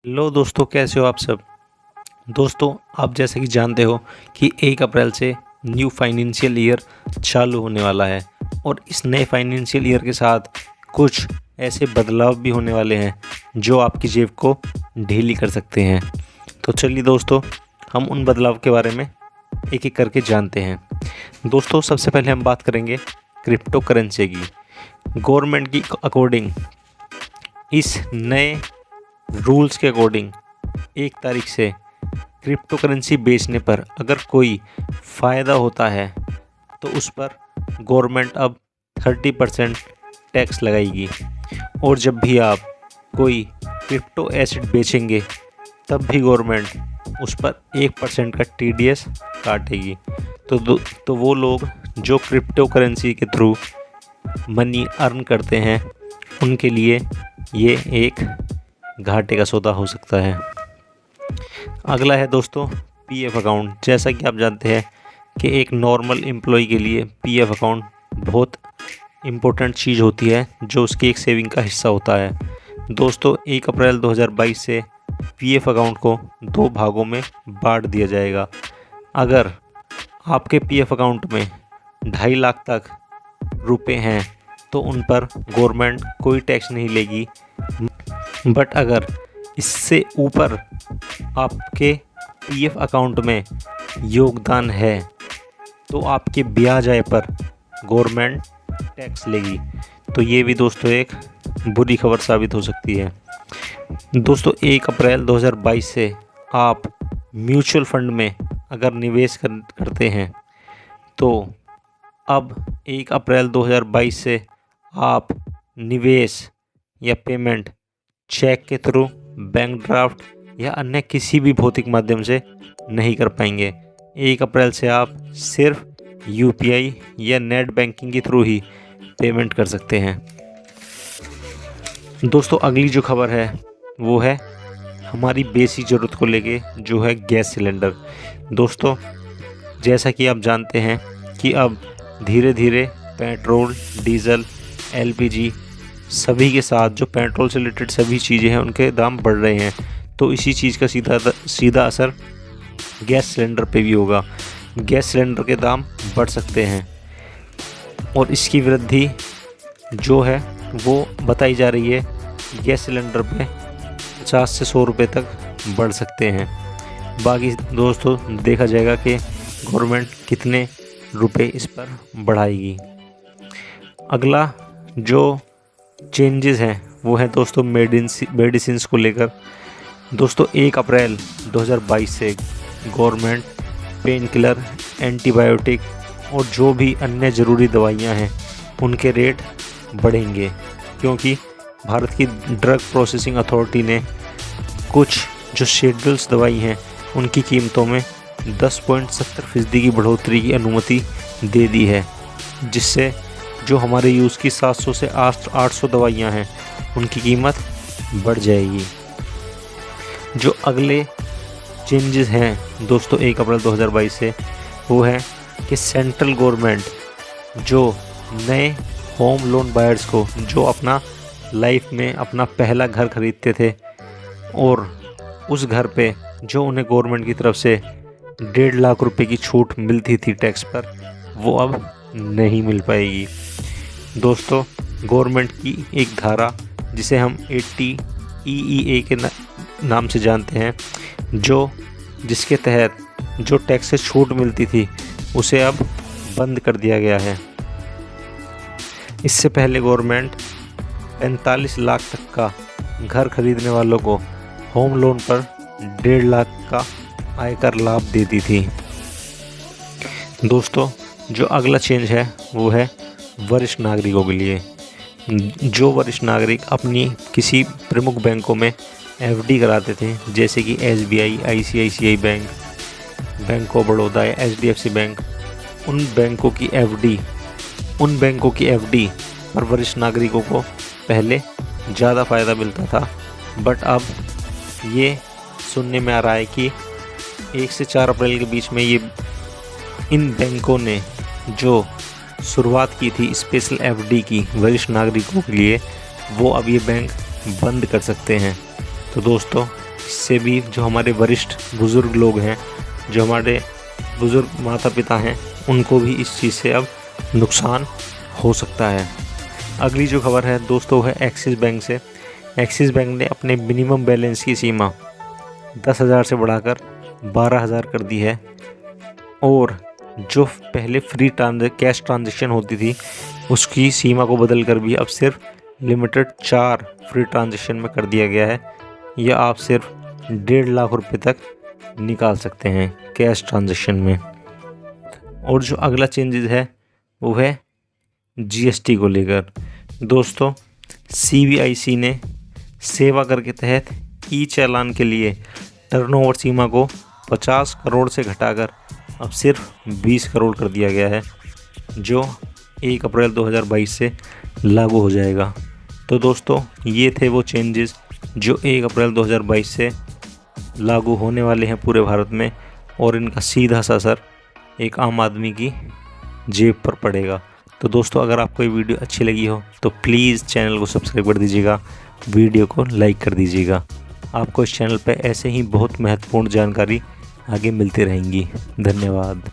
Hello दोस्तों, कैसे हो आप सब। दोस्तों, आप जैसे कि जानते हो कि 1 अप्रैल से न्यू फाइनेंशियल ईयर चालू होने वाला है और इस नए फाइनेंशियल ईयर के साथ कुछ ऐसे बदलाव भी होने वाले हैं जो आपकी जेब को ढीली कर सकते हैं। तो चलिए दोस्तों, हम उन बदलाव के बारे में एक एक करके जानते हैं। दोस्तों, सबसे पहले हम बात करेंगे क्रिप्टो करेंसी की। गवर्नमेंट की अकॉर्डिंग इस नए रूल्स के अकॉर्डिंग 1 तारीख से क्रिप्टो करेंसी बेचने पर अगर कोई फ़ायदा होता है तो उस पर गवर्नमेंट अब 30% टैक्स लगाएगी और जब भी आप कोई क्रिप्टो एसेट बेचेंगे तब भी गवर्नमेंट उस पर 1% का TDS काटेगी। तो वो लोग जो क्रिप्टो करेंसी के थ्रू मनी अर्न करते हैं उनके लिए ये एक घाटे का सौदा हो सकता है। अगला है दोस्तों PF अकाउंट। जैसा कि आप जानते हैं कि एक नॉर्मल एम्प्लॉय के लिए PF अकाउंट बहुत इम्पोर्टेंट चीज़ होती है जो उसकी एक सेविंग का हिस्सा होता है। दोस्तों, 1 अप्रैल 2022 से PF अकाउंट को 2 भागों में बांट दिया जाएगा। अगर आपके PF अकाउंट में 2.5 लाख तक रुपए हैं तो उन पर गवर्नमेंट कोई टैक्स नहीं लेगी, बट अगर इससे ऊपर आपके PF अकाउंट में योगदान है तो आपके ब्याज आय पर गवर्नमेंट टैक्स लेगी। तो ये भी दोस्तों एक बुरी खबर साबित हो सकती है। दोस्तों, 1 अप्रैल 2022 से आप म्यूचुअल फंड में अगर निवेश करते हैं तो अब 1 अप्रैल 2022 से आप निवेश या पेमेंट चेक के थ्रू, बैंक ड्राफ्ट या अन्य किसी भी भौतिक माध्यम से नहीं कर पाएंगे। 1 अप्रैल से आप सिर्फ UPI या नेट बैंकिंग के थ्रू ही पेमेंट कर सकते हैं। दोस्तों, अगली जो खबर है वो है हमारी बेसिक ज़रूरत को लेके, जो है गैस सिलेंडर। दोस्तों, जैसा कि आप जानते हैं कि अब धीरे धीरे पेट्रोल, डीजल, LPG सभी के साथ जो पेट्रोल से रिलेटेड सभी चीज़ें हैं उनके दाम बढ़ रहे हैं। तो इसी चीज़ का सीधा असर गैस सिलेंडर पे भी होगा। गैस सिलेंडर के दाम बढ़ सकते हैं और इसकी वृद्धि जो है वो बताई जा रही है कि गैस सिलेंडर पे 50 से 100 रुपये तक बढ़ सकते हैं। बाकी दोस्तों देखा जाएगा कि गवर्नमेंट कितने रुपए इस पर बढ़ाएगी। अगला जो चेंजेस हैं वो है दोस्तों मेडिसिन्स को लेकर। दोस्तों, 1 अप्रैल 2022 से गवर्नमेंट पेन किलर, एंटीबायोटिक और जो भी अन्य ज़रूरी दवाइयां हैं उनके रेट बढ़ेंगे, क्योंकि भारत की ड्रग प्रोसेसिंग अथॉरिटी ने कुछ जो शेड्यूल्स दवाई हैं उनकी कीमतों में 10.70% की बढ़ोतरी की अनुमति दे दी है, जिससे जो हमारे यूज़ की 700 से 800 दवाइयाँ हैं उनकी कीमत बढ़ जाएगी। जो अगले चेंजेस हैं दोस्तों 1 अप्रैल 2022 से वो है कि सेंट्रल गवर्नमेंट जो नए होम लोन बायर्स को, जो अपना लाइफ में अपना पहला घर खरीदते थे और उस घर पे जो उन्हें गवर्नमेंट की तरफ से 1.5 लाख रुपए की छूट मिलती थी टैक्स पर, वो अब नहीं मिल पाएगी। दोस्तों, गवर्नमेंट की एक धारा जिसे हम 80 EEA के नाम से जानते हैं, जिसके तहत जो टैक्स से छूट मिलती थी उसे अब बंद कर दिया गया है। इससे पहले गवर्नमेंट 45 लाख तक का घर खरीदने वालों को होम लोन पर 1.5 लाख का आयकर लाभ देती थी। दोस्तों, जो अगला चेंज है वो है वरिष्ठ नागरिकों के लिए। जो वरिष्ठ नागरिक अपनी किसी प्रमुख बैंकों में FD कराते थे, जैसे कि SBI, ICICI bank, bank of Baroda या HDFC बैंक, उन बैंकों की FD पर वरिष्ठ नागरिकों को पहले ज़्यादा फ़ायदा मिलता था, बट अब ये सुनने में आ रहा है कि 1 से 4 अप्रैल के बीच में इन बैंकों ने जो शुरुआत की थी स्पेशल FD की वरिष्ठ नागरिकों के लिए, वो अब ये बैंक बंद कर सकते हैं। तो दोस्तों, इससे भी जो हमारे वरिष्ठ बुज़ुर्ग लोग हैं, जो हमारे बुज़ुर्ग माता पिता हैं, उनको भी इस चीज़ से अब नुकसान हो सकता है। अगली जो खबर है दोस्तों है एक्सिस बैंक से। एक्सिस बैंक ने अपने मिनिमम बैलेंस की सीमा 10,000 से बढ़ाकर 12,000 कर दी है और जो पहले फ्री कैश ट्रांजेक्शन होती थी उसकी सीमा को बदलकर भी अब सिर्फ लिमिटेड 4 फ्री ट्रांजेक्शन में कर दिया गया है। या आप सिर्फ 1.5 लाख रुपए तक निकाल सकते हैं कैश ट्रांजेक्शन में। और जो अगला चेंजेस है वो है जीएसटी को लेकर। दोस्तों सीबीआईसी ने सेवा कर के तहत ई चालान के लिए टर्नओवर सीमा को 50 करोड़ से घटाकर अब सिर्फ 20 करोड़ कर दिया गया है, जो 1 अप्रैल 2022 से लागू हो जाएगा। तो दोस्तों ये थे वो चेंजेस जो 1 अप्रैल 2022 से लागू होने वाले हैं पूरे भारत में, और इनका सीधा सा असर एक आम आदमी की जेब पर पड़ेगा। तो दोस्तों अगर आपको ये वीडियो अच्छी लगी हो तो प्लीज़ चैनल को सब्सक्राइब कर दीजिएगा, वीडियो को लाइक कर दीजिएगा। आपको इस चैनल पर ऐसे ही बहुत महत्वपूर्ण जानकारी आगे मिलती रहेंगी। धन्यवाद।